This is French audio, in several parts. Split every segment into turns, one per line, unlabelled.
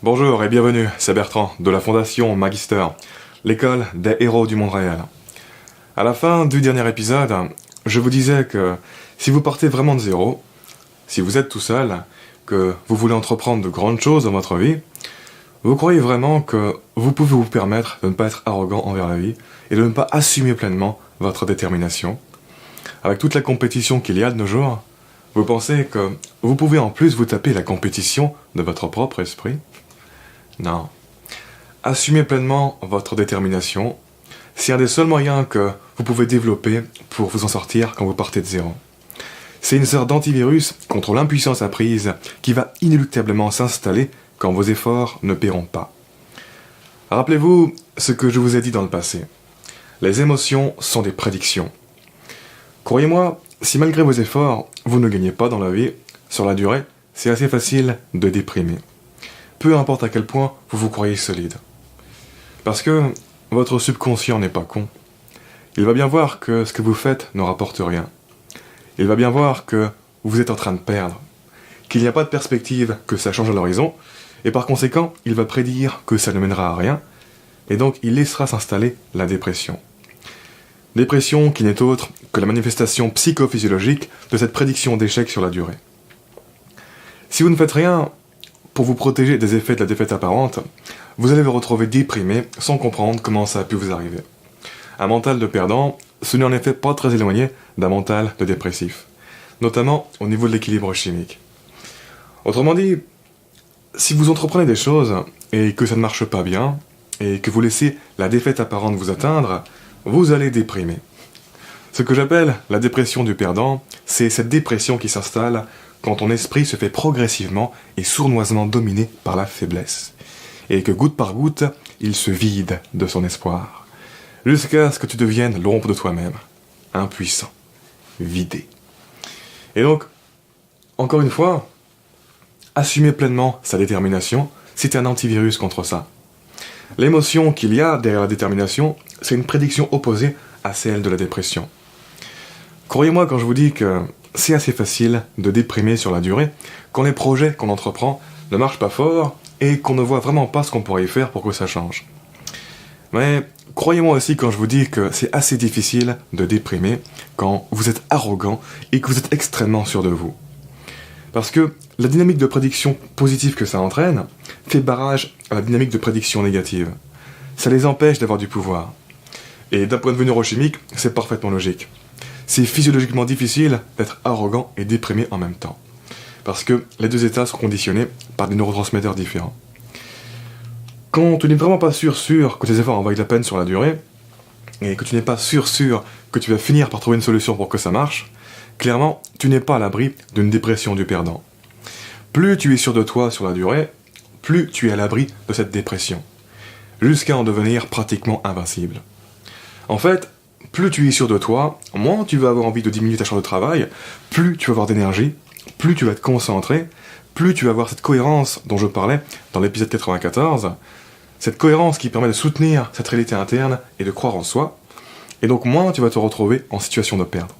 Bonjour et bienvenue, c'est Bertrand de la Fondation Magister, l'école des héros du monde réel. À la fin du dernier épisode, je vous disais que si vous partez vraiment de zéro, si vous êtes tout seul, que vous voulez entreprendre de grandes choses dans votre vie, vous croyez vraiment que vous pouvez vous permettre de ne pas être arrogant envers la vie et de ne pas assumer pleinement votre détermination. Avec toute la compétition qu'il y a de nos jours, vous pensez que vous pouvez en plus vous taper la compétition de votre propre esprit ? Non. Assumez pleinement votre détermination. C'est un des seuls moyens que vous pouvez développer pour vous en sortir quand vous partez de zéro. C'est une sorte d'antivirus contre l'impuissance apprise qui va inéluctablement s'installer quand vos efforts ne paieront pas. Rappelez-vous ce que je vous ai dit dans le passé. Les émotions sont des prédictions. Croyez-moi, si malgré vos efforts, vous ne gagnez pas dans la vie, sur la durée, c'est assez facile de déprimer. Peu importe à quel point vous vous croyez solide. Parce que votre subconscient n'est pas con. Il va bien voir que ce que vous faites ne rapporte rien. Il va bien voir que vous êtes en train de perdre, qu'il n'y a pas de perspective que ça change à l'horizon, et par conséquent, il va prédire que ça ne mènera à rien, et donc il laissera s'installer la dépression. Dépression qui n'est autre que la manifestation psychophysiologique de cette prédiction d'échec sur la durée. Si vous ne faites rien pour vous protéger des effets de la défaite apparente, vous allez vous retrouver déprimé sans comprendre comment ça a pu vous arriver. Un mental de perdant, ce n'est en effet pas très éloigné d'un mental de dépressif, notamment au niveau de l'équilibre chimique. Autrement dit, si vous entreprenez des choses et que ça ne marche pas bien, et que vous laissez la défaite apparente vous atteindre, vous allez déprimer. Ce que j'appelle la dépression du perdant, c'est cette dépression qui s'installe quand ton esprit se fait progressivement et sournoisement dominer par la faiblesse, et que goutte par goutte, il se vide de son espoir, jusqu'à ce que tu deviennes l'ombre de toi-même, impuissant, vidé. Et donc, encore une fois, assumer pleinement sa détermination, c'est un antivirus contre ça. L'émotion qu'il y a derrière la détermination, c'est une prédiction opposée à celle de la dépression. Croyez-moi quand je vous dis que c'est assez facile de déprimer sur la durée quand les projets qu'on entreprend ne marchent pas fort et qu'on ne voit vraiment pas ce qu'on pourrait y faire pour que ça change. Mais croyez-moi aussi quand je vous dis que c'est assez difficile de déprimer quand vous êtes arrogant et que vous êtes extrêmement sûr de vous. Parce que la dynamique de prédiction positive que ça entraîne fait barrage à la dynamique de prédiction négative. Ça les empêche d'avoir du pouvoir. Et d'un point de vue neurochimique, c'est parfaitement logique. C'est physiologiquement difficile d'être arrogant et déprimé en même temps. Parce que les deux états sont conditionnés par des neurotransmetteurs différents. Quand tu n'es vraiment pas sûr que tes efforts en valent la peine sur la durée, et que tu n'es pas sûr que tu vas finir par trouver une solution pour que ça marche, clairement, tu n'es pas à l'abri d'une dépression du perdant. Plus tu es sûr de toi sur la durée, plus tu es à l'abri de cette dépression, jusqu'à en devenir pratiquement invincible. En fait, plus tu es sûr de toi, moins tu vas avoir envie de diminuer ta charge de travail, plus tu vas avoir d'énergie, plus tu vas te concentrer, plus tu vas avoir cette cohérence dont je parlais dans l'épisode 94, cette cohérence qui permet de soutenir cette réalité interne et de croire en soi, et donc moins tu vas te retrouver en situation de perdre.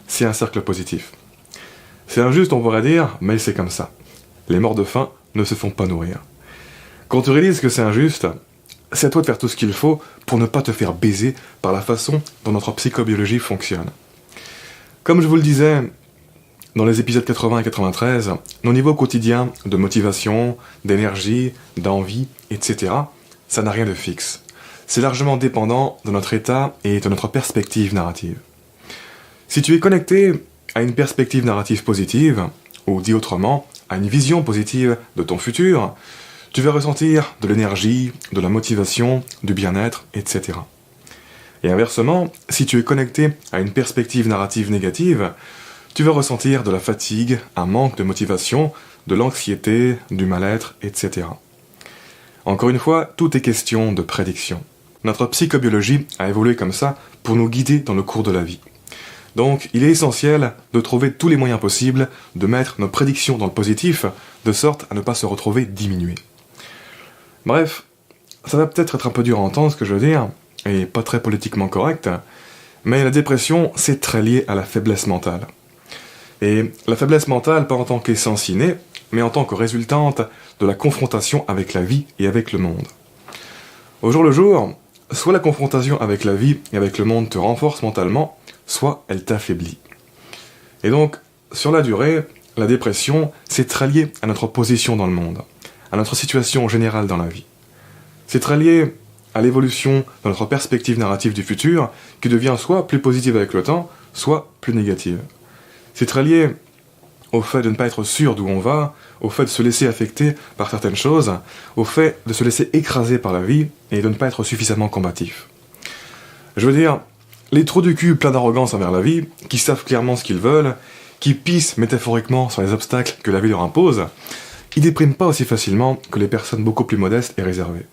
C'est un cercle positif. C'est injuste, on pourrait dire, mais c'est comme ça. Les morts de faim ne se font pas nourrir. Quand tu réalises que c'est injuste, c'est à toi de faire tout ce qu'il faut pour ne pas te faire baiser par la façon dont notre psychobiologie fonctionne. Comme je vous le disais dans les épisodes 80 et 93, nos niveaux quotidiens de motivation, d'énergie, d'envie, etc., ça n'a rien de fixe. C'est largement dépendant de notre état et de notre perspective narrative. Si tu es connecté à une perspective narrative positive, ou dit autrement, à une vision positive de ton futur, tu vas ressentir de l'énergie, de la motivation, du bien-être, etc. Et inversement, si tu es connecté à une perspective narrative négative, tu vas ressentir de la fatigue, un manque de motivation, de l'anxiété, du mal-être, etc. Encore une fois, tout est question de prédiction. Notre psychobiologie a évolué comme ça pour nous guider dans le cours de la vie. Donc, il est essentiel de trouver tous les moyens possibles de mettre nos prédictions dans le positif, de sorte à ne pas se retrouver diminués. Bref, ça va peut-être être un peu dur à entendre ce que je veux dire, et pas très politiquement correct, mais la dépression, c'est très lié à la faiblesse mentale. Et la faiblesse mentale, pas en tant qu'essence innée, mais en tant que résultante de la confrontation avec la vie et avec le monde. Au jour le jour, soit la confrontation avec la vie et avec le monde te renforce mentalement, soit elle t'affaiblit. Et donc, sur la durée, la dépression, c'est très lié à notre position dans le monde, à notre situation générale dans la vie. C'est très lié à l'évolution de notre perspective narrative du futur, qui devient soit plus positive avec le temps, soit plus négative. C'est très lié au fait de ne pas être sûr d'où on va, au fait de se laisser affecter par certaines choses, au fait de se laisser écraser par la vie et de ne pas être suffisamment combatif. Je veux dire, les trous du cul pleins d'arrogance envers la vie, qui savent clairement ce qu'ils veulent, qui pissent métaphoriquement sur les obstacles que la vie leur impose, ils dépriment pas aussi facilement que les personnes beaucoup plus modestes et réservées.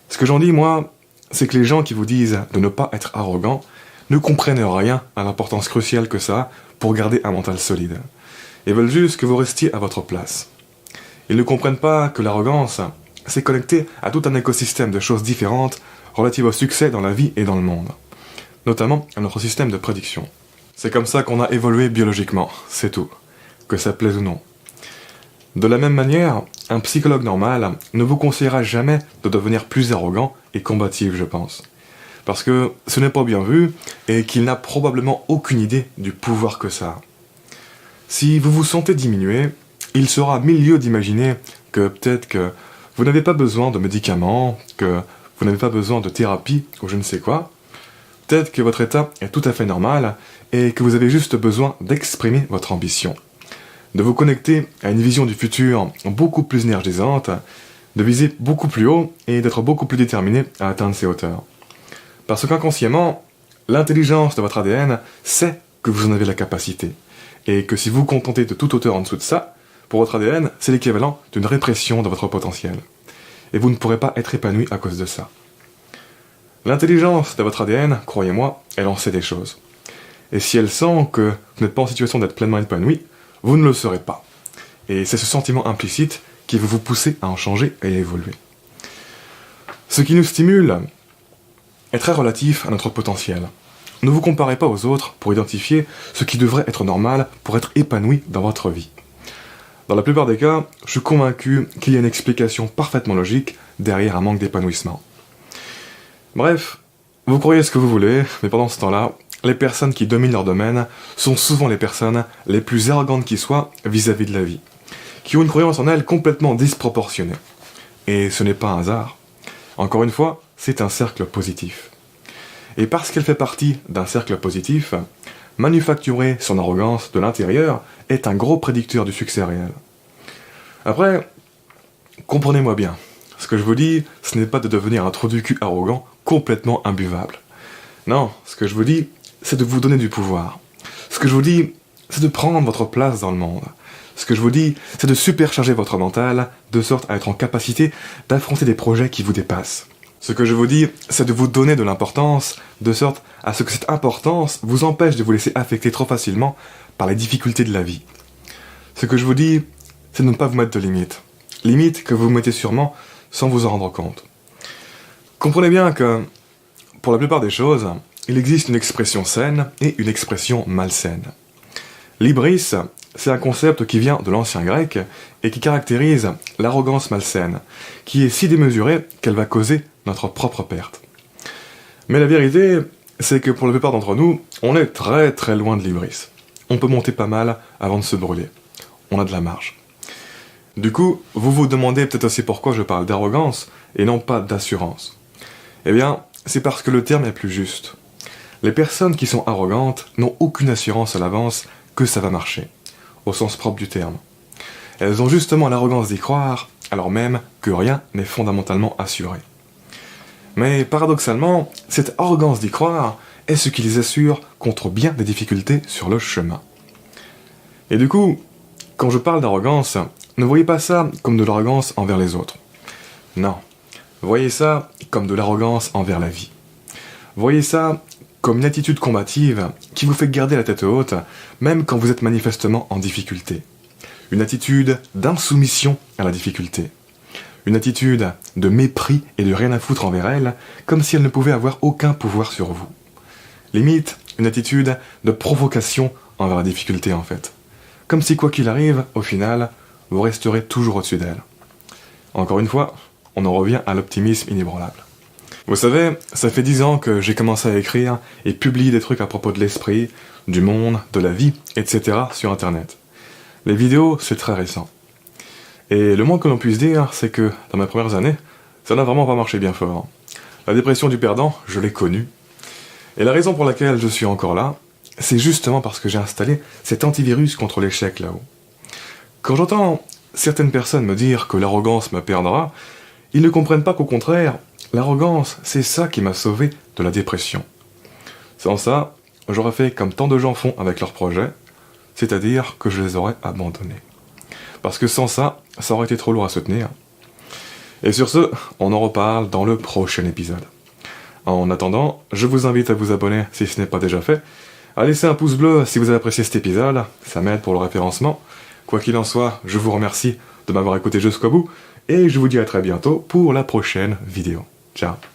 Ce que j'en dis, moi, c'est que les gens qui vous disent de ne pas être arrogant ne comprennent rien à l'importance cruciale que ça a pour garder un mental solide. Ils veulent juste que vous restiez à votre place. Ils ne comprennent pas que l'arrogance, c'est connecté à tout un écosystème de choses différentes relatives au succès dans la vie et dans le monde. Notamment à notre système de prédiction. C'est comme ça qu'on a évolué biologiquement, c'est tout. Que ça plaise ou non. De la même manière, un psychologue normal ne vous conseillera jamais de devenir plus arrogant et combatif, je pense. Parce que ce n'est pas bien vu et qu'il n'a probablement aucune idée du pouvoir que ça a. Si vous vous sentez diminué, il sera mille lieues d'imaginer que peut-être que vous n'avez pas besoin de médicaments, que vous n'avez pas besoin de thérapie ou je ne sais quoi. Peut-être que votre état est tout à fait normal et que vous avez juste besoin d'exprimer votre ambition. De vous connecter à une vision du futur beaucoup plus énergisante, de viser beaucoup plus haut et d'être beaucoup plus déterminé à atteindre ces hauteurs. Parce qu'inconsciemment, l'intelligence de votre ADN sait que vous en avez la capacité. Et que si vous vous contentez de toute hauteur en dessous de ça, pour votre ADN, c'est l'équivalent d'une répression de votre potentiel. Et vous ne pourrez pas être épanoui à cause de ça. L'intelligence de votre ADN, croyez-moi, elle en sait des choses. Et si elle sent que vous n'êtes pas en situation d'être pleinement épanoui, vous ne le serez pas. Et c'est ce sentiment implicite qui va vous pousser à en changer et à évoluer. Ce qui nous stimule est très relatif à notre potentiel. Ne vous comparez pas aux autres pour identifier ce qui devrait être normal pour être épanoui dans votre vie. Dans la plupart des cas, je suis convaincu qu'il y a une explication parfaitement logique derrière un manque d'épanouissement. Bref, vous croyez ce que vous voulez, mais pendant ce temps-là, les personnes qui dominent leur domaine sont souvent les personnes les plus arrogantes qui soient vis-à-vis de la vie, qui ont une croyance en elles complètement disproportionnée. Et ce n'est pas un hasard. Encore une fois, c'est un cercle positif. Et parce qu'elle fait partie d'un cercle positif, manufacturer son arrogance de l'intérieur est un gros prédicteur du succès réel. Après, comprenez-moi bien, ce que je vous dis, ce n'est pas de devenir un trou du cul arrogant complètement imbuvable. Non, ce que je vous dis, c'est de vous donner du pouvoir. Ce que je vous dis, c'est de prendre votre place dans le monde. Ce que je vous dis, c'est de supercharger votre mental, de sorte à être en capacité d'affronter des projets qui vous dépassent. Ce que je vous dis, c'est de vous donner de l'importance, de sorte à ce que cette importance vous empêche de vous laisser affecter trop facilement par les difficultés de la vie. Ce que je vous dis, c'est de ne pas vous mettre de limites. Limites que vous vous mettez sûrement sans vous en rendre compte. Comprenez bien que, pour la plupart des choses, il existe une expression saine et une expression malsaine. L'hybris, c'est un concept qui vient de l'ancien grec et qui caractérise l'arrogance malsaine, qui est si démesurée qu'elle va causer notre propre perte. Mais la vérité, c'est que pour la plupart d'entre nous, on est très très loin de l'hybris. On peut monter pas mal avant de se brûler. On a de la marge. Du coup, vous vous demandez peut-être aussi pourquoi je parle d'arrogance et non pas d'assurance. Eh bien, c'est parce que le terme est plus juste. Les personnes qui sont arrogantes n'ont aucune assurance à l'avance que ça va marcher, au sens propre du terme. Elles ont justement l'arrogance d'y croire, alors même que rien n'est fondamentalement assuré. Mais paradoxalement, cette arrogance d'y croire est ce qui les assure contre bien des difficultés sur le chemin. Et du coup, quand je parle d'arrogance, ne voyez pas ça comme de l'arrogance envers les autres. Non, voyez ça comme de l'arrogance envers la vie. Voyez ça comme une attitude combative qui vous fait garder la tête haute, même quand vous êtes manifestement en difficulté. Une attitude d'insoumission à la difficulté. Une attitude de mépris et de rien à foutre envers elle, comme si elle ne pouvait avoir aucun pouvoir sur vous. Limite, une attitude de provocation envers la difficulté en fait. Comme si quoi qu'il arrive, au final, vous resterez toujours au-dessus d'elle. Encore une fois, on en revient à l'optimisme inébranlable. Vous savez, ça fait 10 ans que j'ai commencé à écrire et publier des trucs à propos de l'esprit, du monde, de la vie, etc. sur Internet. Les vidéos, c'est très récent. Et le moins que l'on puisse dire, c'est que, dans mes premières années, ça n'a vraiment pas marché bien fort. La dépression du perdant, je l'ai connue. Et la raison pour laquelle je suis encore là, c'est justement parce que j'ai installé cet antivirus contre l'échec là-haut. Quand j'entends certaines personnes me dire que l'arrogance me perdra, ils ne comprennent pas qu'au contraire, l'arrogance, c'est ça qui m'a sauvé de la dépression. Sans ça, j'aurais fait comme tant de gens font avec leurs projets, c'est-à-dire que je les aurais abandonnés. Parce que sans ça, ça aurait été trop lourd à se tenir. Et sur ce, on en reparle dans le prochain épisode. En attendant, je vous invite à vous abonner si ce n'est pas déjà fait, à laisser un pouce bleu si vous avez apprécié cet épisode, ça m'aide pour le référencement. Quoi qu'il en soit, je vous remercie de m'avoir écouté jusqu'au bout, et je vous dis à très bientôt pour la prochaine vidéo. Ciao.